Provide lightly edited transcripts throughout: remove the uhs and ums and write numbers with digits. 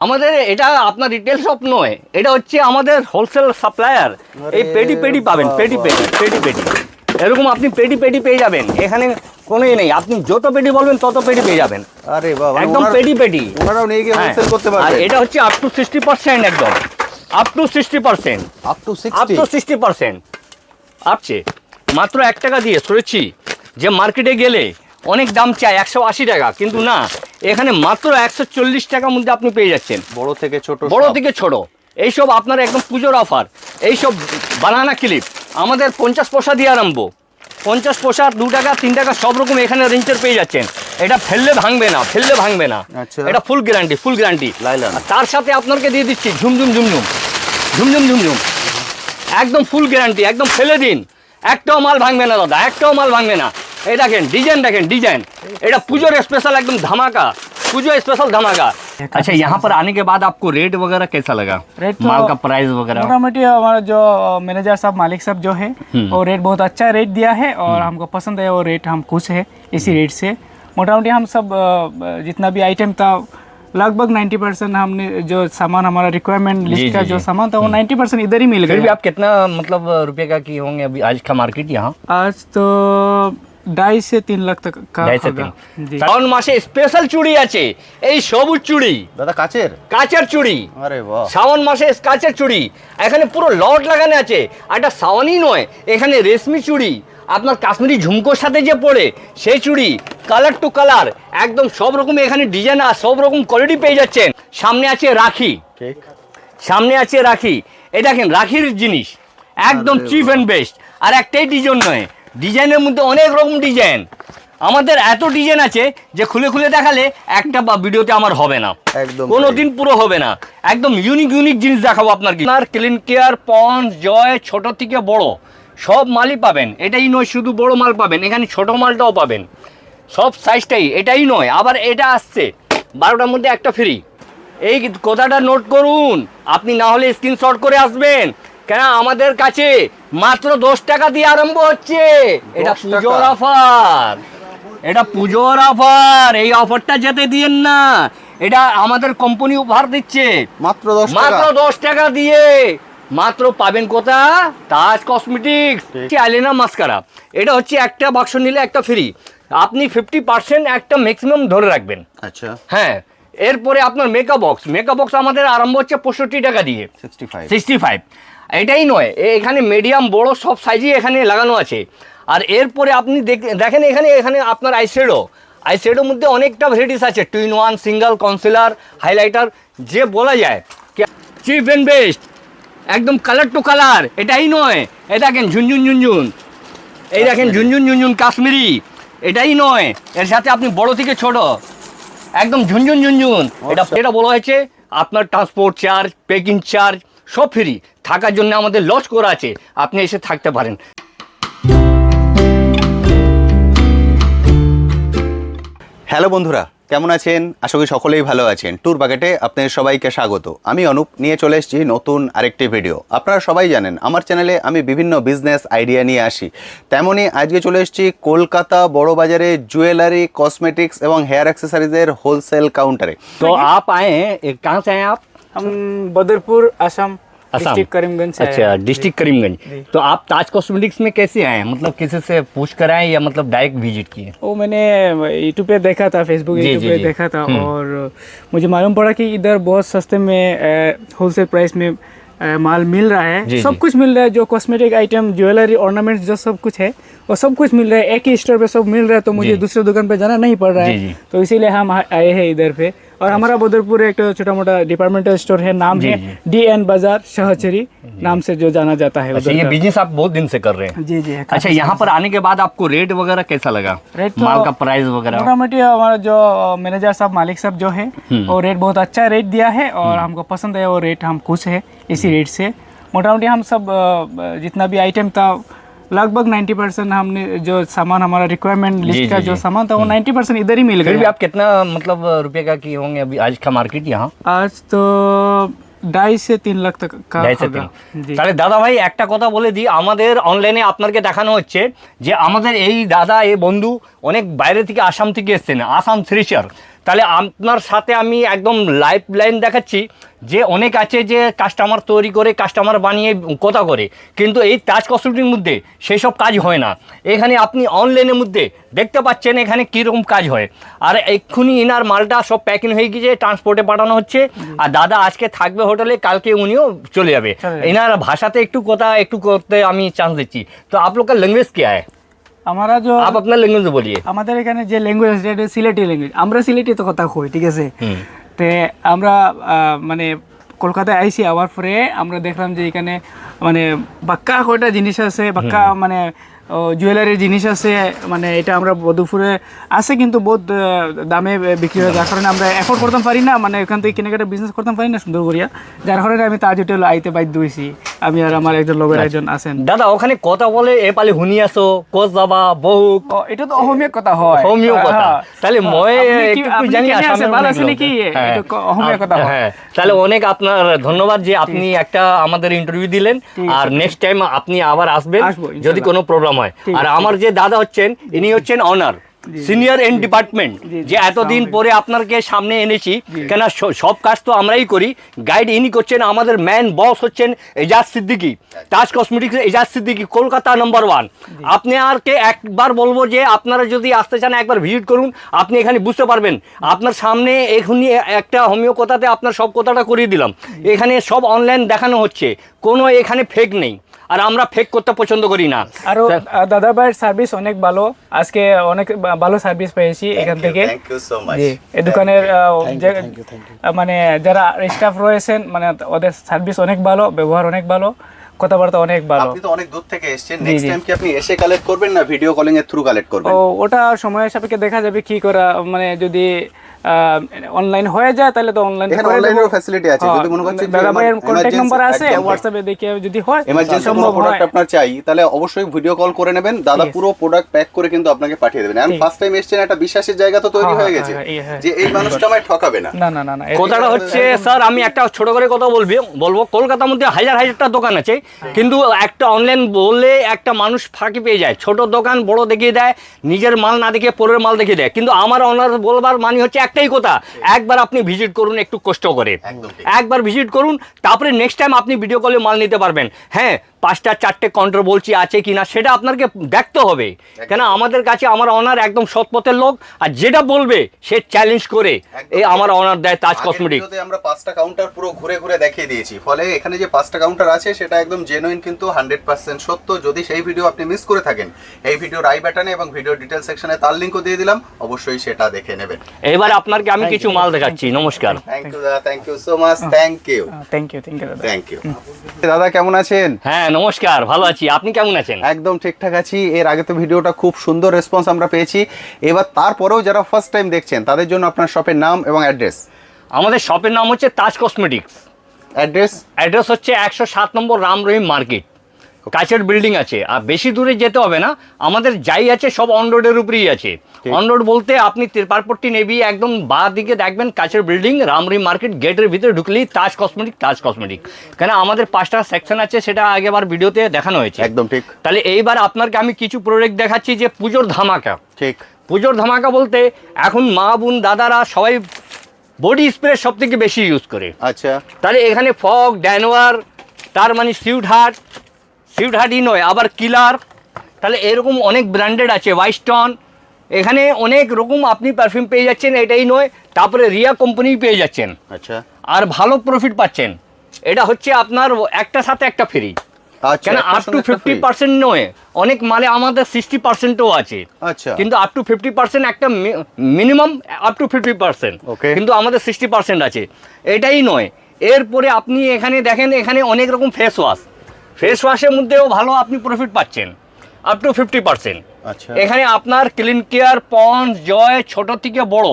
আমাদের এটা আপনার রিটেল শপ নয়, এটা হচ্ছে আমাদের হোলসেল সাপ্লায়ার। এই পেটি পেটি পাবেন, পেটি পেটি পেটি পেটি এরকম আপনি পেটি পেটি পেয়ে যাবেন। এখানে কোনোই নেই, আপনি যত পেটি বলবেন তত পেটি পেয়ে যাবেন। আরে বাবা, একদম পেটি পেটি ওনারাও নিয়ে গিয়ে হোলসেল করতে আর পারবে। এটা হচ্ছে আপ টু 60%, একদম up to 60%, up to up to 60 60% আপছে। মাত্র 1 টাকা দিয়ে সরেছি। যে মার্কেটে গেলে অনেক দাম চায় 180 টাকা, কিন্তু না, এখানে মাত্র 140 টাকার মধ্যে আপনি পেয়ে যাচ্ছেন। বড় থেকে ছোট, বড় থেকে ছোট এইসব আপনার একদম পুজোর অফার। এইসব বানানা ক্লিপ আমাদের 50 পয়সা দিয়ে আরম্ভ, 50 পয়সা, 2 টাকা, 3 টাকা সব রকম এখানে রেঞ্জের পেয়ে যাচ্ছেন। এটা ফেললে ভাঙবে না, ফেললে ভাঙবে না। আচ্ছা। এটা full guarantee, full guarantee. Nylon. তার সাথে আপনাকে দিয়ে দিচ্ছি ঝুমঝুম ঝুমঝুম ঝুমঝুম ঝুমঝুম, একদম ফুল গ্যারান্টি, একদম ফেলে দিন, একটাও মাল ভাঙবে না দাদা, একটাও মাল ভাঙবে না। এই দেখেন ডিজাইন, দেখেন ডিজাইন, এটা পুজোর स्पेशल एकदम धमाका, पूजो स्पेशल धमाका। अच्छा, यहाँ पर आने के बाद आपको रेट वगैरह कैसा लगा? रेट तो माल का प्राइस वगैरह? मोटामोटी हमारा जो मैनेजर साहब, मालिक साहब जो है वो रेट बहुत अच्छा रेट दिया है और हमको पसंद है वो रेट, हम खुश है इसी रेट से। मोटामोटी हम सब जितना भी आइटम था लगभग 90% हमने जो सामान हमारा रिक्वायरमेंट लिस्ट का जो सामान था वो 90% इधर ही मिल फिर भी गया। आप कितना मतलब रुपए का किए होंगे अभी आज का मार्केट यहाँ? आज तो 2.5 से 3 लाख तक का होगा। जी। শ্রাবণ মাসে স্পেশাল চুড়ি আছে, এই সবুজ চুড়ি, দাদা কাচের। কাচের চুড়ি। আরে বাহ, শ্রাবণ মাসে কাচের চুড়ি, এখানে পুরো লট লাগানো আছে। একটা সাওয়ানি নয়, এখানে রেশমি চুড়ি, আপনার কাশ্মীরি ঝুমকোর সাথে যে পড়ে সেই চুড়ি, কালার টু কালার, একদম সব রকম এখানে ডিজাইন আর সব রকম কোয়ালিটি পেয়ে যাচ্ছেন। সামনে আছে রাখি, ঠিক। সামনে আছে রাখি, এই দেখেন রাখির জিনিস একদম চিপ অ্যান্ড বেস্ট। আর একটাই ডিজাইন নয়, ডিজাইনের মধ্যে অনেক রকম ডিজাইন। আমাদের এত ডিজাইন আছে যে খুলে খুলে দেখালে একটা বা ভিডিওতে আমার হবে না, একদম কোনো দিন পুরো হবে না। একদম ইউনিক ইউনিক জিনিস দেখাবো আপনাকে। আপনার ক্লিন কেয়ার, পন্স, জয়, ছোট থেকে বড় সব মালই পাবেন। এটাই নয় শুধু বড় মাল পাবেন, এখানে ছোট মালটাও পাবেন, সব সাইজটাই। এটাই নয়, আবার এটা আসছে 12টার মধ্যে একটা ফ্রি। এই কথাটা নোট করুন, আপনি না হলে স্ক্রিনশট করে আসবেন। কেন আমাদের কাছে মাত্র 10 টাকা দিয়ে আরম্ভ হচ্ছে। এটা 10 পুজোর টাকা? অফার, এটা পুজোর অফার। এই অফারটা যেতে দিয়েন না, এটা আমাদের কোম্পানি উপহার দিচ্ছে। মাত্র 10 টাকা। মাত্র 10 টাকা দিয়ে মাত্র পাবেন কোথা? তাজ কসমেটিক্স। আইলাইনার মাস্কারা, এটা হচ্ছে একটা বাক্স নিলে একটা ফ্রি। আপনি 50% একটা ম্যাক্সিমাম ধরে রাখবেন। আচ্ছা, হ্যাঁ, এরপরে আপনার মেকআপ বক্স, মেকআপ বক্স আমাদের আরম্ভ হচ্ছে 65 টাকা দিয়ে, 65। এটাই নয়, এখানে মিডিয়াম বড় সব সাইজই এখানে লাগানো আছে। আর এরপরে আপনি দেখেন এখানে এখানে আপনার আইশ্যাডোর মধ্যে অনেকটা ভ্যারাইটিস আছে, 2 in 1, সিঙ্গেল, কনসিলার, হাইলাইটার, যে বলা যায় চিপ অ্যান্ড বেস্ট, একদম কালার টু কালার। এটাই নয়, এ দেখেন ঝুনঝুন ঝুনঝুন, এই দেখেন ঝুনঝুন ঝুনঝুন কাশ্মীরি। এটাই নয়, এর সাথে আপনি বড় থেকে ছোট একদম ঝুনঝুন ঝুনঝুন। এটা বলা হয়েছে আপনার ট্রান্সপোর্ট চার্জ, প্যাকিং চার্জ সব ফ্রি। থাকার জন্য আমাদের লজ করা আছে, আপনি এসে থাকতে পারেন। হ্যালো বন্ধুরা, কেমন আছেন? আশা করি সকলেই ভালো আছেন। ট্যুর বাকেটে আপনাদের সবাইকে স্বাগত। আমি অনুপ নিয়ে চলে এসেছি নতুন আরেকটি ভিডিও। আপনারা সবাই জানেন আমার চ্যানেলে আমি বিভিন্ন বিজনেস আইডিয়া নিয়ে আসি, তেমনই আজকে চলে এসেছি কলকাতা বড় বাজারে জুয়েলারি, কসমেটিক্স এবং হেয়ার অ্যাক্সেসরিজের হোলসেল কাউন্টারে। तो आप आए हैं, कहाँ से आए आप? हम बदरपुर असम, असम। डिस्ट्रिक्ट करीमगंज से आए अच्छा, हैं। डिस्ट्रिक्ट करीमगंज। तो आप ताज कॉस्मेटिक्स में कैसे आए हैं? मतलब किसी से पूछ कर आए या मतलब डायरेक्ट विजिट किए? वो मैंने यूट्यूब पे देखा था, फेसबुक जी, यूट्यूब जी, पे जी। देखा था और मुझे मालूम पड़ा कि इधर बहुत सस्ते में होलसेल प्राइस में माल मिल रहा है। जी, सब जी। कुछ मिल रहा है, जो कॉस्मेटिक आइटम, ज्वेलरी, ऑर्नामेंट्स, जो सब कुछ है वो सब कुछ मिल रहा है। एक ही स्टोर पे सब मिल रहा है, तो मुझे जी। दूसरे दुकान पे जाना नहीं पड़ रहा जी, जी। है। तो इसीलिए हम आए हैं इधर पे। और हमारा बदरपुर एक छोटा मोटा डिपार्टमेंटल स्टोर है, नाम जी, है जी। DN बाजार शहचरी नाम से जो जाना जाता है अच्छा, उधर ये का। बिजनेस आप बहुत दिन से कर रहे हैं? जी जी। अच्छा, यहाँ पर आने के बाद आपको रेट वगैरह कैसा लगा? रेट तो माल का प्राइस वगैरह? मोटामोटी हमारा जो मैनेजर साहब, मालिक साहब जो है वो रेट बहुत अच्छा रेट दिया है और हमको पसंद है वो रेट, हम खुश है इसी रेट से। मोटामोटी हम सब जितना भी आइटम था लगभग 90% हमने जो सामान हमारा रिक्वायरमेंट लिस्ट का जो सामान था वो 90% इधर ही मिल फिर भी गया। आप कितना मतलब रुपए का किए होंगे अभी आज का मार्केट यहाँ? आज तो 2.5 से 3 लाख तक का होगा। जी। তাহলে দাদা ভাই একটা কথা বলে দিই, আমাদের অনলাইনে আপনাকে দেখানো হচ্ছে যে আমাদের এই দাদা, এই বন্ধু অনেক বাইরে থেকে আসাম থেকে এসেছেন, আসাম থ্রিচার। তাহলে আপনার সাথে আমি একদম লাইফ লাইন দেখাচ্ছি যে অনেক আছে যে কাস্টমার তৈরি করে কাস্টমার বানিয়ে কথা করে, কিন্তু এই তাজ কসমেটিকের মধ্যে সেই সব কাজ হয় না। এখানে আপনি অনলাইনের মধ্যে দেখতে পাচ্ছেন এখানে কীরকম কাজ হয়। আর এক্ষুনি ইনার মালটা সব প্যাকিং হয়ে গিয়েছে, ট্রান্সপোর্টে পাঠানো হচ্ছে। আর দাদা আজকে থাকবে হোটেলে, কালকে উনিও চলে যাবে। ইনার ভাষাতে একটু করতে আমি চান্স দিচ্ছি। তো आप लोग का लैंग्वेज क्या है? हमारा जो आप अपना लैंग्वेज बोलिए। আমাদের এখানে যে ল্যাঙ্গুয়েজ আছে এটা সিলেটি ল্যাঙ্গুয়েজ, আমরা সিলেটি তো কথা কই, ঠিক আছে। তে আমরা মানে কলকাতায় আইসি আওয়ার পরে আমরা দেখলাম যে এখানে মানে বাক্কা কয়টা জিনিস আছে, বাক্কা মানে জুয়েলারির জিনিস আছে, মানে এটা আমরা বধুপুরে আছে কিন্তু বহুত দামে বিক্রি হয়, যার কারণে আমরা এফোর্ড করতে পারি না, মানে এখান থেকে কেনাকাটা বিজনেস করতে পারি না সুন্দর করিয়া, যার কারণে আমি তাজ হোটেল আইতে বাধ্য হয়েছি, আমি আর আমার একজন লোকের একজন আছেন। দাদা ওখানে কথা বলে এ পালি শুনি আছো কোচ যাবা বহু, এটা তো অসমীয়া কথা হয়, অসমীয় কথা। তাহলে মই একটু জানি আসামে ভালো আছে নাকি, এটা অসমীয়া কথা হয়। হ্যাঁ, তাহলে অনেক আপনার ধন্যবাদ যে আপনি একটা আমাদের ইন্টারভিউ দিলেন। আর নেক্সট টাইম আপনি আবার আসবেন যদি কোনো প্রবলেম হয়। আর আমার যে দাদা হচ্ছেন ইনি হচ্ছেন অনার সিনিয়র এন্ড ডিপার্টমেন্ট, যে এতদিন পরে আপনাকে সামনে এনেছি, কেন সব কাজ তো আমরাই করি, গাইড ইনি করছেন। আমাদের ম্যান বস হচ্ছেন এজাজ সিদ্দিকী, তাজ কসমেটিক্স এজাজ সিদ্দিকী, কলকাতা নম্বর 1। আপনি আর কে একবার বলবো যে আপনারা যদি আসতে চান একবার ভিজিট করুন, আপনি এখানে বুঝতে পারবেন। আপনার সামনে এখনই একটা হোমিও কথাতে আপনার সব কথাটা করিয়ে দিলাম। এখানে সব অনলাইন দেখানো হচ্ছে, কোনো এখানে ফেক নেই, আর আমরা ফেক করতে পছন্দ করি না। আর দাদা ভাইয়ের সার্ভিস অনেক ভালো, আজকে অনেক ভালো সার্ভিস পেয়েছি এখান থেকে। এই দোকানের মানে যারা স্টাফ রয়েছেন, মানে ওদের সার্ভিস অনেক ভালো, ব্যবহার অনেক ভালো, কথাবার্তা অনেক ভালো। আপনি তো অনেক দূর থেকে এসেছেন, নেক্সট টাইম কি আপনি এসে কালেক্ট করবেন না ভিডিও কলিং এর থ্রু কালেক্ট করবেন? ওটা সময়ের সাপেক্ষে দেখা যাবে কি করা, মানে যদি অনলাইন হয়ে যায় তাহলে তো অনলাইন এখানে অনলাইনেরও ফ্যাসিলিটি আছে। যদি মনে করছেন দাদা ভাইয়ের কন্টাক্ট নাম্বার আছে, হোয়াটসঅ্যাপে দেখে যদি হয় এমার্জেন্সি কোনো প্রোডাক্ট আপনার চাই, তাহলে অবশ্যই ভিডিও কল করে নেবেন। দাদা পুরো প্রোডাক্ট প্যাক করে কিন্তু আপনাকে পাঠিয়ে দেবেন। আর ফার্স্ট টাইম এসেছেন, একটা বিশ্বাসের জায়গা তো তৈরি হয়ে গেছে যে এই মানুষটা আমায় ঠকাবে না। না না না না, কথাটা হচ্ছে স্যার, আমি একটা ছোট করে কথা বলবো। কলকাতার মধ্যে হাজারটা দোকান আছে, কিন্তু একটা অনলাইন বললে একটা মানুষ ফাঁকি পেয়ে যায়। ছোট দোকান বড় দেখিয়ে দেয়, নিজের মাল না দেখে পরের মাল দেখিয়ে দেয়। কিন্তু আমার অনার বলবার মানে হচ্ছে একটাই কথা, একবার আপনি ভিজিট করুন একটু কষ্ট করে, একবার ভিজিট করুন, তারপরে নেক্সট টাইম আপনি ভিডিও কলে মাল নিতে পারবেন। হ্যাঁ, 5টা 4টে কাউন্টার বলছি আছে কিনা সেটা আপনাকে দেখতে হবে, কেন আমাদের কাছে আমার অনার একদম সৎপথের লোক, আর যেটা বলবে সে চ্যালেঞ্জ করে এই আমার অনার দেয় তাজ কসমেটিক। আমরা 5টা কাউন্টার পুরো ঘুরে ঘুরে দেখিয়ে দিয়েছি, ফলে এখানে যে 5টা কাউন্টার আছে সেটা একদম জেনুইন, কিন্তু 100% সত্য। যদি সেই ভিডিও আপনি মিস করে থাকেন, এই ভিডিওর আই বাটনে এবং ভিডিও ডিটেইলস সেকশনে তার লিংকও দিয়ে দিলাম, অবশ্যই সেটা দেখে নেবেন। এবার আপনাকে আমি কিছু মাল দেখাচ্ছি। নমস্কার। থ্যাংক ইউ দাদা, thank you so much, thank you দাদা। থ্যাংক ইউ দাদা, কেমন আছেন? হ্যাঁ নমস্কার, ভালো আছি, আপনি কেমন আছেন? একদম ঠিকঠাক আছি। এর আগে তো ভিডিওটা খুব সুন্দর রেসপন্স আমরা পেয়েছি। এবার তারপরেও যারা ফার্স্ট টাইম দেখছেন তাদের জন্য আপনার শপের নাম এবং অ্যাড্রেস। আমাদের শপের নাম হচ্ছে তাজ কসমেটিক্স। অ্যাড্রেস হচ্ছে 107 নম্বর রাম রহিম মার্কেট, কাছের বিল্ডিং আছে। আর বেশি দূরে যেতে হবে না, আমাদের যাই আছে সব অন রোডের উপরেই আছে। অন রোড বলতে আপনি তিরপারপট্টি নেবি, একদম বাঁ দিকে দেখবেন কাছের বিল্ডিং, রাম রহিম মার্কেট, গেটের ভিতরে ঢুকলেই তাজ কসমেটিক। কেন আমাদের 5টা সেকশন আছে, সেটা আগেবার ভিডিওতে দেখানো হয়েছে। একদম ঠিক। তাহলে এইবার আপনাকে আমি কিছু প্রোডাক্ট দেখাচ্ছি যে পুজোর ধামাকা। ঠিক, পুজোর ধামাকা বলতে এখন মা বোন দাদারা সবাই বডি স্প্রে সব থেকে বেশি ইউজ করে। আচ্ছা, তাহলে এখানে ফগ, ড্যানোয়ার, তার মানে সুইট হার্টই নয়, আবার কিলার, তাহলে এরকম অনেক ব্র্যান্ডেড আছে, ওয়াইস্টন, এখানে অনেক রকম আপনি পারফিউম পেয়ে যাচ্ছেন, এটাই নয়, তারপরে রিয়া কোম্পানি পেয়ে যাচ্ছেন। আচ্ছা, আর ভালো প্রফিট পাচ্ছেন। এটা হচ্ছে আপনার একটা সাথে একটা ফ্রি, কেন আপ টু 50% নয়, অনেক মালে আমাদের 60%ও আছে। আচ্ছা, কিন্তু আপ টু 50% একটা মিনিমাম আপ টু 50%, কিন্তু আমাদের 60% আছে। এটাই নয়, এরপরে আপনি এখানে দেখেন, এখানে অনেক রকম ফেস ওয়াশের মধ্যেও ভালো আপনি প্রফিট পাচ্ছেন, আপ টু 50%। আচ্ছা, এখানে আপনার ক্লিন কেয়ার, পন্স, জয়, ছোট থেকে বড়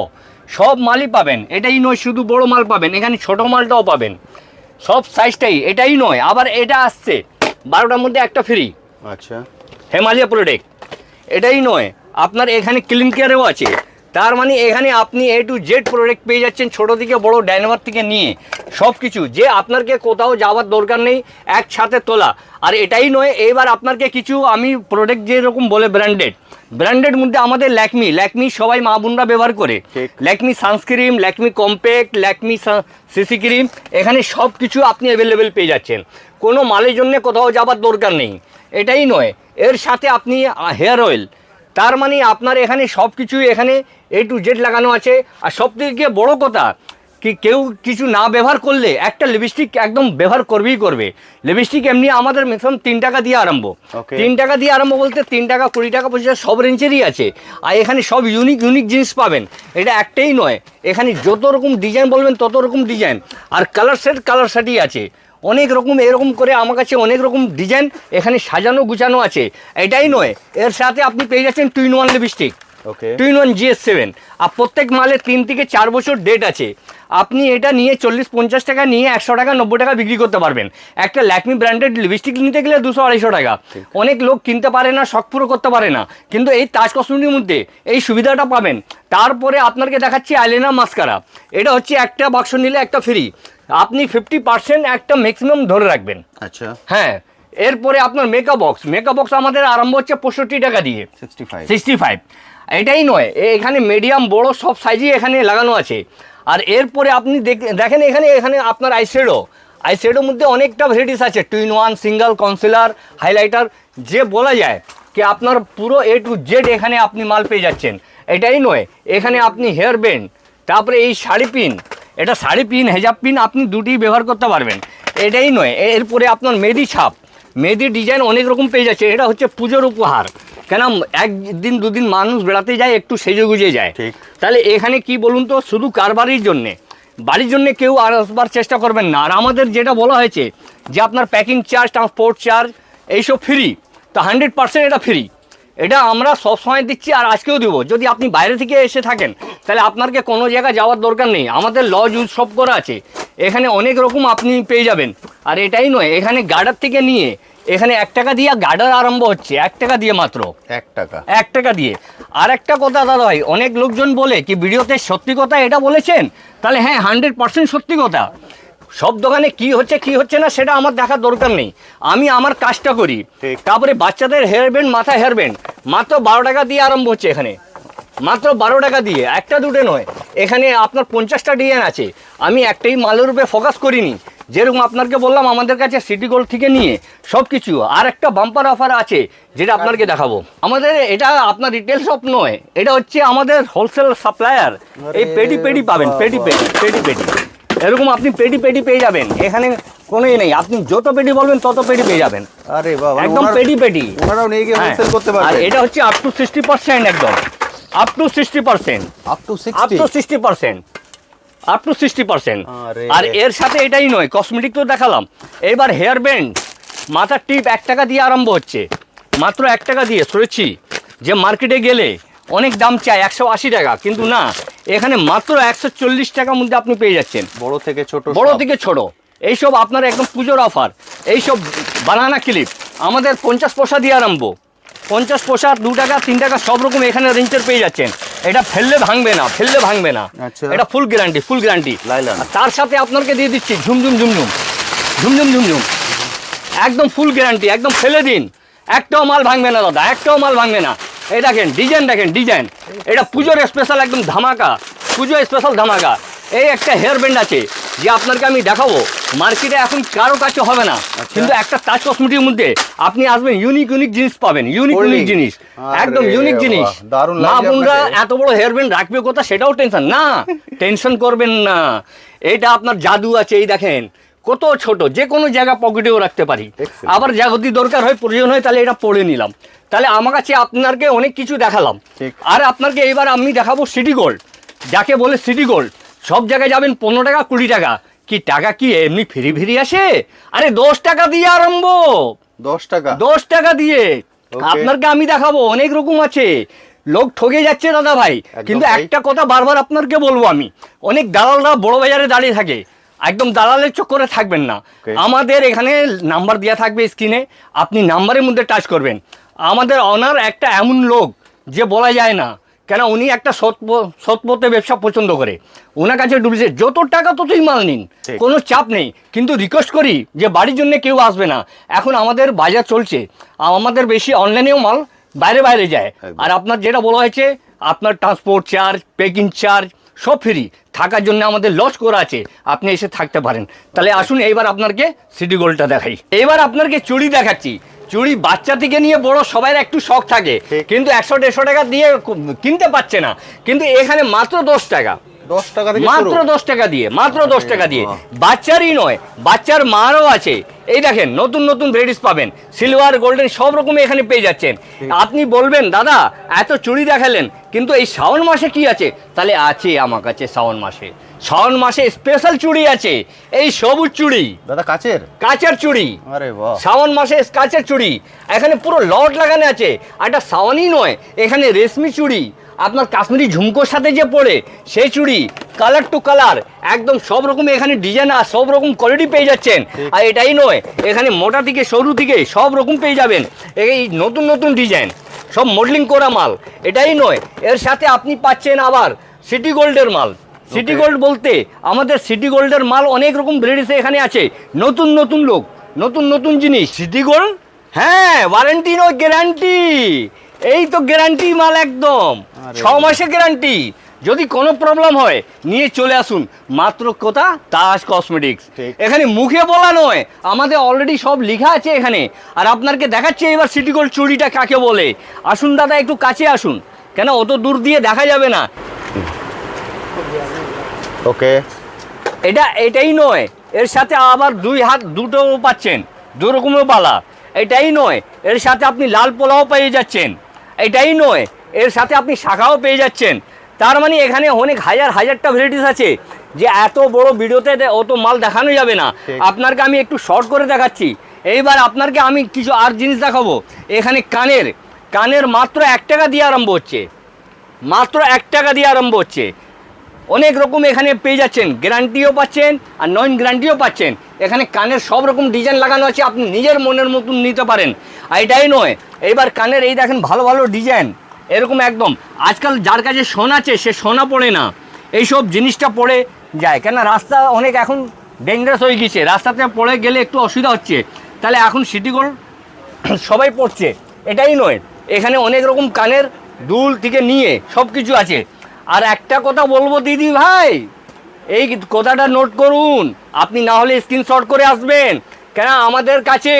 সব মালই পাবেন। এটাই নয় শুধু বড় মাল পাবেন, এখানে ছোট মালটাও পাবেন, সব সাইজটাই। এটাই নয়, আবার এটা আসছে 12টার মধ্যে একটা ফ্রি। আচ্ছা, হিমালয় প্রোডাক্ট। এটাই নয়, আপনার এখানে ক্লিন কেয়ারেও আছে। তার মানে এখানে আপনি A to Z প্রোডাক্ট পেয়ে যাচ্ছেন, ছোটো থেকে বড়, ডাইনোভার থেকে নিয়ে সব কিছু, যে আপনাকে কোথাও যাওয়ার দরকার নেই, একসাথে তোলা। আর এটাই নয়, এবার আপনাকে কিছু আমি প্রোডাক্ট যেরকম বলে ব্র্যান্ডেড, ব্র্যান্ডেড মধ্যে আমাদের ল্যাকমি সবাই মা বোনরা ব্যবহার করে। ঠিক। Lakme sunscreen, Lakme compact, Lakme CC cream, এখানে সব কিছু আপনি অ্যাভেলেবেল পেয়ে যাচ্ছেন। কোনো মালের জন্য কোথাও যাবার দরকার নেই। এটাই নয়, এর সাথে আপনি হেয়ার অয়েল, তার মানে আপনার এখানে সব কিছুই এখানে A to Z লাগানো আছে। আর সব থেকে বড় কথা কি, কেউ কিছু না ব্যবহার করলে একটা লিপস্টিক একদম ব্যবহার করবেই করবে। লিপস্টিক এমনি আমাদের ম্যাক্সিমাম 3 টাকা দিয়ে আরম্ভ। Okay. 3 টাকা দিয়ে আরম্ভ বলতে 3 টাকা, 20 টাকা, 25 টাকা সব রেঞ্জেরই আছে। আর এখানে সব ইউনিক জিনিস পাবেন। এটা একটাই নয়, এখানে যত রকম ডিজাইন বলবেন তত রকম ডিজাইন। আর কালার সেটই আছে অনেক রকম। এরকম করে আমার কাছে অনেক রকম ডিজাইন এখানে সাজানো গুছানো আছে। এটাই নয়, এর সাথে আপনি পেয়ে যাচ্ছেন 2-in-1 লিপস্টিক, ওকে 2-in-1 GS7। আর প্রত্যেক মালে 3 থেকে 4 বছর ডেট আছে। আপনি এটা নিয়ে 40-50 টাকা নিয়ে 100 টাকা 90 টাকা বিক্রি করতে পারবেন। একটা ল্যাকমি ব্র্যান্ডেড লিপস্টিক নিতে গেলে 200-250 টাকা। অনেক লোক কিনতে পারে না, শখ পুরো করতে পারে না, কিন্তু এই তাজ কসমেটিকের মধ্যে এই সুবিধাটা পাবেন। তারপরে আপনাকে দেখাচ্ছি আইলাইনার মাস্কারা। এটা হচ্ছে একটা বাক্স নিলে একটা ফ্রি। আপনি 50% একটা ম্যাক্সিমাম ধরে রাখবেন। আচ্ছা হ্যাঁ, এরপরে আপনার মেকআপ বক্স আমাদের আরম্ভ হচ্ছে 65 টাকা দিয়ে, 65। এটাই নয়, এখানে মিডিয়াম বড় সব সাইজই এখানে লাগানো আছে। আর এরপরে আপনি দেখেন এখানে আপনার আইশ্যাডোর মধ্যে অনেকটা ভ্যারাইটিস আছে। 2-in-1, সিঙ্গেল, কনসিলার, হাইলাইটার, যে বলা যায় কি আপনার পুরো A to Z এখানে আপনি মাল পেয়ে যাচ্ছেন। এটাই নয়, এখানে আপনি হেয়ার ব্যান্ড, তারপরে এই শাড়ি পিন, এটা শাড়ি পিন, হেজাব পিন আপনি দুটি ব্যবহার করতে পারবেন। এটাই নয়, এরপরে আপনার মেহেদি ছাপ, মেহেদির ডিজাইন অনেক রকম পেয়ে যাচ্ছে। এটা হচ্ছে পুজোর উপহার, কেন একদিন দুদিন মানুষ বেড়াতে যায়, একটু সেজে গুজে যায়। ঠিক। তাহলে এখানে কি বলুন তো, শুধু কারবারির জন্যে, বাড়ির জন্য কেউ আর আসবার চেষ্টা করবেন না। আর আমাদের যেটা বলা হয়েছে যে আপনার প্যাকিং চার্জ, ট্রান্সপোর্ট চার্জ এইসব ফ্রি, তো 100% এটা ফ্রি। এটা আমরা সবসময় দিচ্ছি আর আজকেও দেবো। যদি আপনি বাইরে থেকে এসে থাকেন তাহলে আপনাকে কোনো জায়গায় যাওয়ার দরকার নেই। আমাদের লজ ইউজ সব করা আছে, এখানে অনেক রকম আপনি পেয়ে যাবেন। আর এটাই নয়, এখানে গার্ডার থেকে নিয়ে এখানে 1 টাকা দিয়ে গার্ডার আরম্ভ হচ্ছে, 1 টাকা দিয়ে মাত্র, 1 টাকা দিয়ে। আর একটা কথা দাদা ভাই, অনেক লোকজন বলে কি ভিডিওতে সত্যি কথা এটা বলেছেন, তাহলে হ্যাঁ 100% সত্যি কথা। সব দোকানে কি হচ্ছে না সেটা আমার দেখার দরকার নেই, আমি আমার কাজটা করি। ঠিক। তারপরে বাচ্চাদের হেয়ার ব্যান্ড, মাথায় হেয়ার ব্যান্ড মাত্র 12 টাকা দিয়ে আরম্ভ হচ্ছে এখানে, মাত্র 12 টাকা দিয়ে। একটা দুটো নয়, এখানে আপনার 50টা ডিজাইন আছে। আমি একটাই মালের উপরে ফোকাস করিনি, যেরকম আপনাকে বললাম আমাদের কাছে সিটি গোল্ড থেকে নিয়ে সব কিছু। আর একটা বাম্পার অফার আছে যেটা আপনাকে দেখাবো। আমাদের এটা আপনার রিটেল শপ নয়, এটা হচ্ছে আমাদের হোলসেল সাপ্লায়ার। এই পেডি পাবেন, পেডি এরকম আপনি পেডি পেয়ে যাবেন। এখানে কোনোই নেই, আপনি যত পেডি বলবেন তত পেডি পেয়ে যাবেন। আরে বাবা, একদম পেডি। ওনারাও নিয়ে গিয়ে হোলসেল করতে আর পারবে। এটা হচ্ছে আপ টু 60%, একদম আপ টু 60%, আপ টু 60%। আরে। আর এর সাথে এটাই নয়, কসমেটিক তো দেখালাম, এবার হেয়ার ব্যান্ড, মাথার টিপ 1 টাকা দিয়ে আরম্ভ হচ্ছে, মাত্র 1 টাকা দিয়ে। শুনেছি যে মার্কেটে গেলে অনেক দাম চায় 180 টাকা, কিন্তু না, এখানে মাত্র 140 টাকার মধ্যে আপনি পেয়ে যাচ্ছেন। বড় থেকে ছোট এইসব আপনার একদম পুজোর অফার। এইসব বানানা ক্লিপ আমাদের 50 পয়সা দিয়ে আরম্ভ, 50 পয়সা, 2 টাকা, 3 টাকা সব রকম এখানে রেঞ্জের পেয়ে যাচ্ছেন। এটা ফেললে ভাঙবে না, আচ্ছা। এটা ফুল গ্যারান্টি। লাইলন। তার সাথে আপনাকে দিয়ে দিচ্ছি ঝুমঝুম, একদম ফুল গ্যারান্টি, একদম ফেলে দিন, একটাও মাল ভাঙবে না দাদা, একটাও মাল ভাঙবে না। এই দেখেন ডিজাইন, এটা পুজোর স্পেশাল একদম ধামাকা, স্পেশাল ধামাকা। এই একটা হেয়ার ব্যান্ড আছে যে আপনাকে আমি দেখাবো, মার্কেটে এখন কারো কাছে হবে না, কিন্তু একটা তাজ কসমেটিকের মধ্যে আপনি আসবেন, ইউনিক জিনিস পাবেন, ইউনিক জিনিস, একদম ইউনিক জিনিস। বাহ, দারুণ মা লাগছে বোনরা আপনাকে। এত বড় হেয়ার ব্যান্ড রাখবে কোথা, সেটাও টেনশন করবেন না। এটা আপনার জাদু আছে, এই দেখেন কত ছোট, যে কোনো জায়গা পকেটেও রাখতে পারি। Excellent. আবার যদি দরকার হয়, প্রয়োজন হয়, তাহলে এটা পড়ে নিলাম। তাহলে আমার কাছে আপনাকে অনেক কিছু দেখালাম। ঠিক। আর আপনাকে এবার আমি দেখাবো সিটি গোল্ড, যাকে বলে সিটি গোল্ড। সব জায়গায় যাবেন 15 টাকা 20 টাকা, কি টাকা কি এমনি ফ্রি আসে? আরে 10 টাকা দিয়ে আরম্ভ, 10 টাকা দিয়ে Okay. আপনাকে আমি দেখাবো। অনেক রকম আছে, লোক ঠকে যাচ্ছে দাদা ভাই। কিন্তু তাই। একটা কথা বারবার আপনাকে বলবো আমি, অনেক দালালরা বড় বাজারে দাঁড়িয়ে থাকে, একদম দালালের চক্করে থাকবেন না। Okay. আমাদের এখানে নাম্বার দেওয়া থাকবে স্ক্রিনে, আপনি নাম্বারের মধ্যে টাচ করবেন। আমাদের অনার একটা এমন লোক যে বলা যায় না, কেন উনি একটা সৎ পথে ব্যবসা পছন্দ করে। ওনার কাছে ডুবছে, যত টাকা ততই মাল নিন, ঠিক। কোনো চাপ নেই। কিন্তু রিকোয়েস্ট করি যে বাড়ির জন্য কেউ আসবে না, এখন আমাদের বাজার চলছে, আমাদের বেশি অনলাইনেও মাল বাইরে বাইরে যায়। একদম। আর আপনার যেটা বলা হয়েছে আপনার ট্রান্সপোর্ট চার্জ, পেকিং চার্জ সব ফ্রি, থাকার জন্য আমাদের লজ করা আছে, আপনি এসে থাকতে পারেন। তাহলে আসুন এইবার আপনাকে সিটি গোল্ডটা দেখাই। এবার আপনাকে চুড়ি দেখাচ্ছি। চুড়ি বাচ্চা থেকে নিয়ে বড় সবাই একটু শখ থাকে, ঠিক। কিন্তু 100-150 টাকা দিয়ে কিনতে পারছে না, কিন্তু এখানে মাত্র 10 টাকা, 10 টাকা থেকে মাত্র 10 টাকা দিয়ে, মাত্র 10 টাকা দিয়ে। বাহ। বাচ্চারই নয়, বাচ্চার মারও আছে। এই দেখেন নতুন নতুন ভ্যারাইটিস পাবেন, সিলভার, গোল্ডেন সব রকম এখানে পেয়ে যাচ্ছেন। আপনি বলবেন দাদা এত চুড়ি দেখালেন, কিন্তু এই শ্রাবণ মাসে কি আছে? তাহলে আছে আমার কাছে শ্রাবণ মাসে, শ্রাবণ মাসে স্পেশাল চুড়ি আছে, এই সবুজ চুড়ি, দাদা কাচের, কাচের চুড়ি। আরে বাহ, শ্রাবণ মাসে কাচের চুড়ি, এখানে পুরো লট লাগানো আছে। আর এটা শ্রাবণই নয়, এখানে রেশমি চুড়ি, আপনার কাশ্মীরি ঝুমকোর সাথে যে পড়ে সেই চুড়ি, কালার টু কালার, একদম সব রকম এখানে ডিজাইন আর সব রকম কোয়ালিটি পেয়ে যাচ্ছেন। আর এটাই নয়, এখানে মোটা থেকে সরু থেকে সব রকম পেয়ে যাবেন, এই নতুন নতুন ডিজাইন, সব মডেলিং করা মাল। এটাই নয়, এর সাথে আপনি পাচ্ছেন আবার সিটি গোল্ডের মাল। সিটি গোল্ড বলতে আমাদের সিটি গোল্ডের মাল অনেক রকম ভ্যারাইটিস এখানে আছে, নতুন নতুন লোক, নতুন নতুন জিনিস। সিটি গোল্ড, হ্যাঁ, ওয়ারেন্টি নয় গ্যারান্টি, এই তো গ্যারান্টি মাল একদম, 6 মাসে গ্যারান্টি। যদি কোনো প্রবলেম হয় নিয়ে চলে আসুন, মাত্র কোথা? তাজ কসমেটিক্স। ঠিক। এখানে মুখে বলা নয়, আমাদের অলরেডি সব লেখা আছে এখানে। আর আপনাকে দেখাচ্ছে এবার সিটি গোল্ড চুড়িটা কাকে বলে। আসুন দাদা একটু কাছে আসুন, কেন অত দূর দিয়ে দেখা যাবে না। ওকে, এটাই নয়, এর সাথে আবার 2 হাত দুটো পাচ্ছেন, 2 রকমের বালা। এটাই নয়, এর সাথে আপনি লাল পোলাও পেয়ে যাচ্ছেন। এটাই নয়, এর সাথে আপনি শাখাও পেয়ে যাচ্ছেন। তার মানে এখানে অনেক হাজারটা ভ্যারাইটিস আছে, যে এত বড় ভিডিওতে অত মাল দেখানো যাবে না। ঠিক। আপনাকে আমি একটু শর্ট করে দেখাচ্ছি। এইবার আপনাকে আমি কিছু আর জিনিস দেখাবো। এখানে কানের মাত্র 1 টাকা দিয়ে আরম্ভ হচ্ছে, মাত্র 1 টাকা দিয়ে আরম্ভ হচ্ছে। অনেক রকম এখানে পেয়ে যাচ্ছেন, গ্যারান্টিও পাচ্ছেন আর নন গ্যারান্টিও পাচ্ছেন। এখানে কানের সব রকম ডিজাইন লাগানো আছে, আপনি নিজের মনের মতন নিতে পারেন। আর এটাই নয়, এইবার কানের এই দেখেন ভালো ভালো ডিজাইন, এরকম একদম। আজকাল যার কাছে সোনা আছে সে সোনা পড়ে না, এইসব জিনিসটা পড়ে যায়, কেন রাস্তা অনেক এখন ডেঞ্জারাস হয়ে গেছে, রাস্তাতে পড়ে গেলে একটু অসুবিধা হচ্ছে। তাহলে এখন সিটি গোল্ড সবাই পড়ছে। এটাই নয়, এখানে অনেক রকম কানের দুল থেকে নিয়ে সব কিছু আছে। আর একটা কথা বলবো দিদি ভাই, এই কথাটা নোট করুন, আপনি না হলে স্ক্রিনশট করে আসবেন, কেন আমাদের কাছে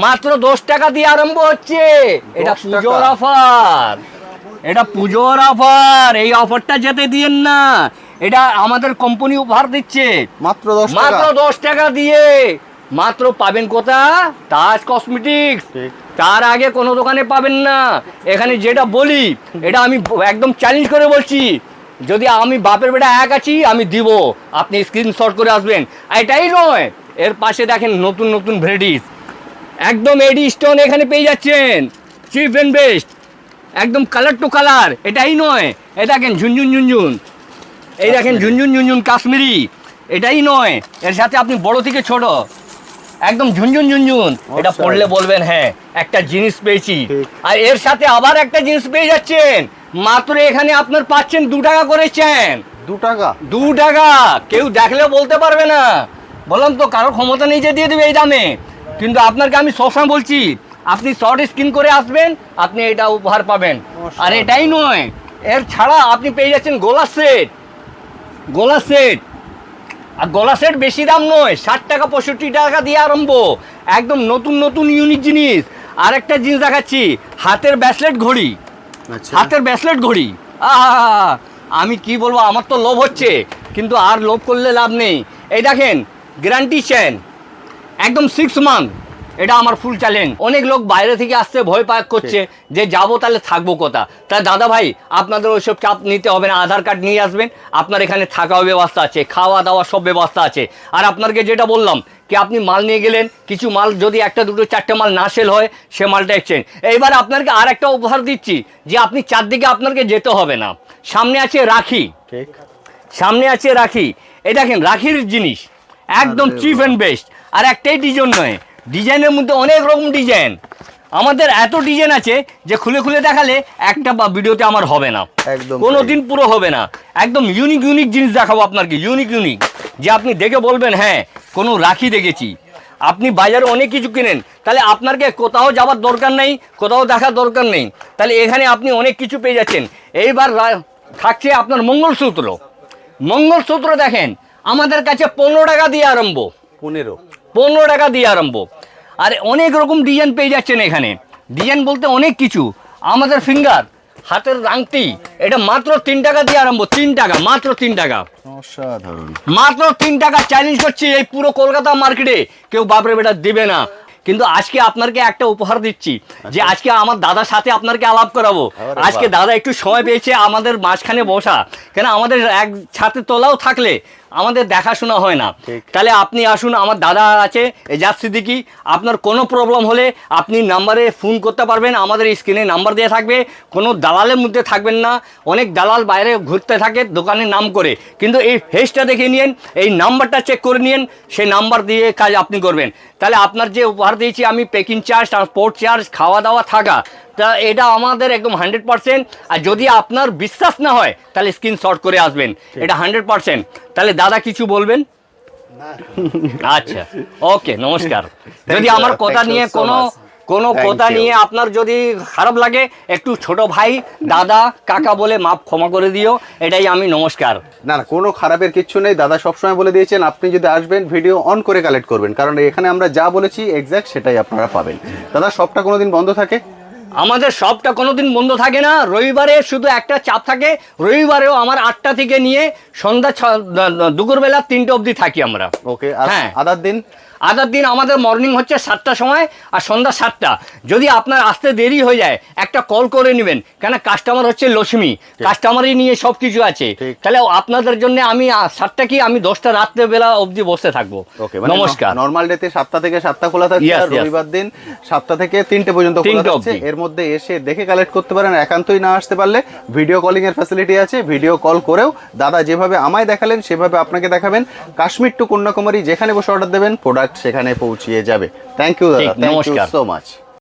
মাত্র 10 টাকা দিয়ে আরম্ভ হচ্ছে। এটা 10 পুজোর টাকা? অফার, এটা পুজোর অফার, এই অফারটা যেতে দিয়েন না। এটা আমাদের কোম্পানি উপহার দিচ্ছে, মাত্র 10 টাকা, মাত্র 10 টাকা দিয়ে। মাত্র পাবেন কোথা? তাজ কসমেটিক্স। ঠিক। তার আগে কোনো দোকানে পাবেন না। এখানে যেটা বলি এটা আমি একদম চ্যালেঞ্জ করে বলছি, যদি আমি বাপের বেটা এক আছি আমি দিব, আপনি স্ক্রিনশট করে আসবেন। এটাই নয়, এর পাশে দেখেন নতুন নতুন ভ্যারাইটিস, একদম এডি স্টোন এখানে পেয়ে যাচ্ছেন, চিপ অ্যান্ড বেস্ট, একদম কালার টু কালার। এটাই নয়, এই দেখেন ঝুনঝুন ঝুনঝুন, এই দেখেন ঝুনঝুন ঝুনঝুন কাশ্মীরি। এটাই নয়, এর সাথে আপনি বড় থেকে ছোট একদম ঝুনঝুন ঝুনঝুন, এটা আচ্ছা। পড়লে বলবেন হ্যাঁ একটা জিনিস পেয়েছি। ঠিক। আর এর সাথে আবার একটা জিনিস পেয়ে যাচ্ছেন, মাত্র এখানে আপনার পাচ্ছেন 2 টাকা করেছেন, 2 টাকা, 2 টাকা। কেউ দেখলেও বলতে পারবে না, বললাম তো কারোর ক্ষমতা নেই যে দিয়ে দেবে এই দামে। কিন্তু আপনাকে আমি সবসময় বলছি, আপনি শর্ট স্ক্রিন করে আসবেন, আপনি এটা উপহার পাবেন। আর এটাই নয়, এর ছাড়া আপনি পেয়ে যাচ্ছেন গলা সেট, গলা সেট। আর গলা সেট বেশি দাম নয়, 60 টাকা 65 টাকা দিয়ে আরম্ভ, একদম নতুন নতুন ইউনিক জিনিস। আর একটা জিনিস দেখাচ্ছি, হাতের ব্রেসলেট ঘড়ি, আচ্ছা, হাতের ব্রেসলেট ঘড়ি। আহা, আমি কি বলবো, আমার তো লোভ হচ্ছে, কিন্তু আর লোভ করলে লাভ নেই। এই দেখেন গ্যারান্টি চেন, একদম 6 মান্থ, এটা আমার ফুল চ্যালেঞ্জ। অনেক লোক বাইরে থেকে আসতে ভয় পাক করছে যে যাবো তাহলে থাকবো কোথা। তা দাদা ভাই আপনাদের ওইসব চাপ নিতে হবে না, আধার কার্ড নিয়ে আসবেন, আপনার এখানে থাকার ব্যবস্থা আছে, খাওয়া দাওয়া সব ব্যবস্থা আছে। আর আপনাকে যেটা বললাম কি, আপনি মাল নিয়ে গেলেন, কিছু মাল যদি 1, 2, 4টে মাল না সেল হয়, সে মালটা এক্সচেঞ্জ। এইবার আপনাকে আর একটা উপহার দিচ্ছি, যে আপনি চারদিকে আপনাকে যেতে হবে না। সামনে আছে রাখি, ঠিক, সামনে আছে রাখি, এই দেখেন রাখির জিনিস একদম চিপ অ্যান্ড বেস্ট। আর একটাই ডিজাইন নয়, ডিজাইনের মধ্যে অনেক রকম ডিজাইন, আমাদের এত ডিজাইন আছে যে খুলে খুলে দেখালে একটা ভিডিওতে আমার হবে না, একদম কোনো দিন পুরো হবে না। একদম ইউনিক জিনিস দেখাবো আপনাকে, ইউনিক, যে আপনি দেখে বলবেন হ্যাঁ কোনো রাখি দেখেছি। আপনি বাজারে অনেক কিছু কিনেন, তাহলে আপনাকে কোথাও যাওয়ার দরকার নেই, কোথাও দেখার দরকার নেই, তাহলে এখানে আপনি অনেক কিছু পেয়ে যাচ্ছেন। এইবার থাকছে আপনার মঙ্গলসূত্র। মঙ্গলসূত্র দেখেন আমাদের কাছে 15 টাকা দিয়ে আরম্ভ, 15 টাকা দিয়ে আরম্ভ। আর অনেক রকম ডিজাইন পেয়ে যাচ্ছেন এখানে। ডিজাইন বলতে অনেক কিছু। আমাদের ফিঙ্গার, হাতের আংটি, এটা মাত্র 3 টাকা দিয়ে আরম্ভ। 3 টাকা, মাত্র 3 টাকা, অসাধারণ। মাত্র 3 টাকা। চ্যালেঞ্জ করছি এই পুরো কলকাতা মার্কেটে কেউ বাপরে বেটা দেবে না। কিন্তু আজকে আপনাকে একটা উপহার দিচ্ছি, যে আজকে আমার দাদার সাথে আপনাকে আলাপ করাবো। আজকে দাদা একটু সময় পেয়েছে আমাদের মাঝখানে বসা, কেন আমাদের এক ছাতে তোলাও থাকলে আমাদের দেখাশোনা হয় না। তাহলে আপনি আসুন, আমার দাদা আছে এজাজ সিদ্দিকী। আপনার কোনো প্রবলেম হলে আপনি নাম্বারে ফোন করতে পারবেন, আমাদের স্ক্রিনে নাম্বার দেওয়া থাকবে। কোনো দালালের মধ্যে থাকবেন না। অনেক দালাল বাইরে ঘুরতে থাকে দোকানের নাম করে, কিন্তু এই ফেসটা দেখে নিন, এই নাম্বারটা চেক করে নিন, সেই নাম্বার দিয়ে কাজ আপনি করবেন। তাহলে আপনার যে উপহার দিয়েছি আমি, প্যাকিং চার্জ, ট্রান্সপোর্ট চার্জ, খাওয়া দাওয়া, থাকা, তা এটা আমাদের একদম 100%। আর যদি আপনার বিশ্বাস না হয় তাহলে স্ক্রিনশট করে আসবেন, এটা 100%। তাহলে দাদা কিছু বলবেন? আচ্ছা, ওকে, নমস্কার। যদি আমার কথা নিয়ে কোনো কথা নিয়ে আপনার যদি খারাপ লাগে, একটু ছোট ভাই, দাদা, কাকা বলে মাপ ক্ষমা করে দিও, এটাই আমি নমস্কার। না না, কোনো খারাপের কিচ্ছু নেই। দাদা সবসময় বলে দিয়েছেন আপনি যদি আসবেন ভিডিও অন করে কালেক্ট করবেন, কারণ এখানে আমরা যা বলেছি এক্স্যাক্ট সেটাই আপনারা পাবেন। দাদা সবটা কোনোদিন বন্ধ থাকে? আমাদের সবটা কোনোদিন বন্ধ থাকে না। রবিবারে শুধু একটা চাপ থাকে, রবিবারেও আমার 8টা থেকে নিয়ে সন্ধ্যা দুপুরবেলা 3টে অবধি থাকি আমরা। ওকে। হ্যাঁ। আদার দিন? আদার দিন আমাদের মর্নিং হচ্ছে 7টার সময় আর সন্ধ্যা 7টা। যদি আপনার আসতে দেরি হয়ে যায় একটা কল করে নেবেন, কেন কাস্টমার হচ্ছে লক্ষ্মী, কাস্টমারই নিয়ে সব কিছু আছে। তাহলে আপনাদের জন্য আমি 7টা কি আমি 10টা রাত্রেবেলা অবধি বসে থাকবো। নমস্কার। নর্মাল ডেতে 7টা থেকে 7টা খোলা থাকে, আর রবিবার দিন 7টা থেকে 3টে পর্যন্ত খোলা থাকে। এর মধ্যে এসে দেখে কালেক্ট করতে পারেন। একান্তই না আসতে পারলে ভিডিও কলিং এর ফ্যাসিলিটি আছে, ভিডিও কল করেও দাদা যেভাবে আমায় দেখালেন সেভাবে আপনাকে দেখাবেন। কাশ্মীর টু কন্যাকুমারী যেখানে বসে অর্ডার দেবেন, প্রোডাক্ট সেখানে পৌঁছিয়ে যাবে। থ্যাংক ইউ দাদা, থ্যাংক ইউ সো মাচ।